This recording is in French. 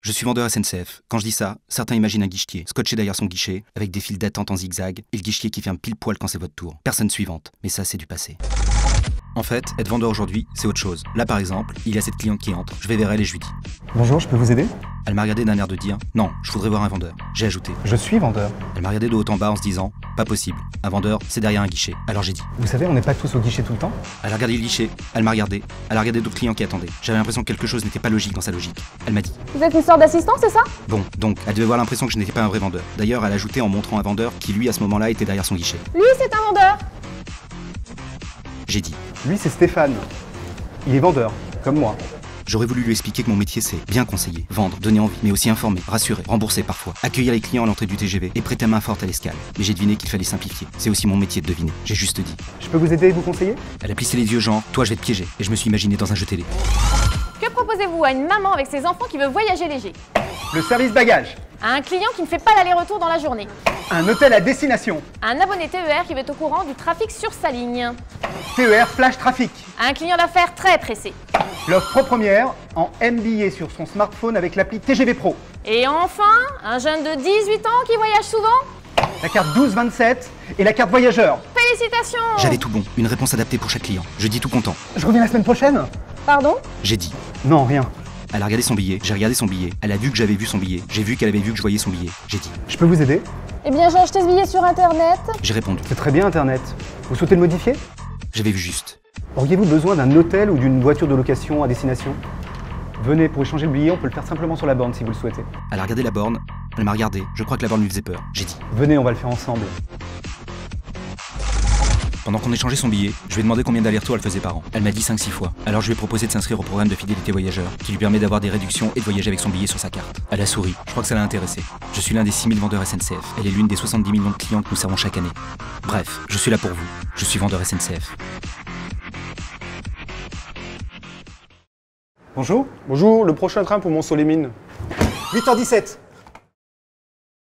Je suis vendeur SNCF. Quand je dis ça, certains imaginent un guichetier, scotché derrière son guichet, avec des files d'attente en zigzag, et le guichetier qui ferme pile poil quand c'est votre tour. Personne suivante, mais ça c'est du passé. En fait, être vendeur aujourd'hui, c'est autre chose. Là par exemple, il y a cette cliente qui entre. Je vais vers elle et je lui dis. Bonjour, je peux vous aider? Elle m'a regardé d'un air de dire « Non, je voudrais voir un vendeur ». J'ai ajouté. Je suis vendeur. Elle m'a regardé de haut en bas en se disant « Pas possible, un vendeur, c'est derrière un guichet ». Alors j'ai dit. Vous savez, on n'est pas tous au guichet tout le temps. Elle a regardé le guichet, elle m'a regardé, elle a regardé d'autres clients qui attendaient. J'avais l'impression que quelque chose n'était pas logique dans sa logique. Elle m'a dit. Vous êtes une sorte d'assistant, c'est ça? Bon, donc, elle devait avoir l'impression que je n'étais pas un vrai vendeur. D'ailleurs, elle a ajouté en montrant un vendeur qui lui à ce moment-là était derrière son guichet. Lui, c'est un vendeur. J'ai dit. Lui, c'est Stéphane. Il est vendeur, comme moi. J'aurais voulu lui expliquer que mon métier c'est bien conseiller, vendre, donner envie, mais aussi informer, rassurer, rembourser parfois, accueillir les clients à l'entrée du TGV et prêter main forte à l'escale. Mais j'ai deviné qu'il fallait simplifier. C'est aussi mon métier de deviner. J'ai juste dit. Je peux vous aider et vous conseiller? Elle a plissé les yeux genre, toi je vais te piéger. Et je me suis imaginé dans un jeu télé. Que proposez-vous à une maman avec ses enfants qui veut voyager léger? Le service bagage. À un client qui ne fait pas l'aller-retour dans la journée? Un hôtel à destination. À un abonné TER qui veut être au courant du trafic sur sa ligne? TER flash trafic. À un client d'affaires très pressé? L'offre première en MBA sur son smartphone avec l'appli TGV Pro. Et enfin, un jeune de 18 ans qui voyage souvent? La carte 12-27 et la carte voyageur. Félicitations! J'avais tout bon, une réponse adaptée pour chaque client. Je dis tout content. Je reviens la semaine prochaine. Pardon? J'ai dit. Non, rien. Elle a regardé son billet, j'ai regardé son billet. Elle a vu que j'avais vu son billet. J'ai vu qu'elle avait vu que je voyais son billet. J'ai dit. Je peux vous aider? Eh bien, j'ai acheté ce billet sur Internet. J'ai répondu. C'est très bien Internet. Vous souhaitez le modifier? J'avais vu juste. Auriez-vous besoin d'un hôtel ou d'une voiture de location à destination? Venez, pour échanger le billet, on peut le faire simplement sur la borne si vous le souhaitez. Elle a regardé la borne, elle m'a regardé. Je crois que la borne lui faisait peur. J'ai dit. Venez, on va le faire ensemble. Pendant qu'on échangeait son billet, je lui ai demandé combien d'allers-retours elle faisait par an. Elle m'a dit 5-6 fois. Alors je lui ai proposé de s'inscrire au programme de fidélité voyageur, qui lui permet d'avoir des réductions et de voyager avec son billet sur sa carte. Elle a souri, je crois que ça l'a intéressé. Je suis l'un des 6000 vendeurs SNCF. Elle est l'une des 70 millions de clients que nous servons chaque année. Bref, je suis là pour vous. Je suis vendeur SNCF. Bonjour. Bonjour, le prochain train pour Mont-Solémine. 8h17.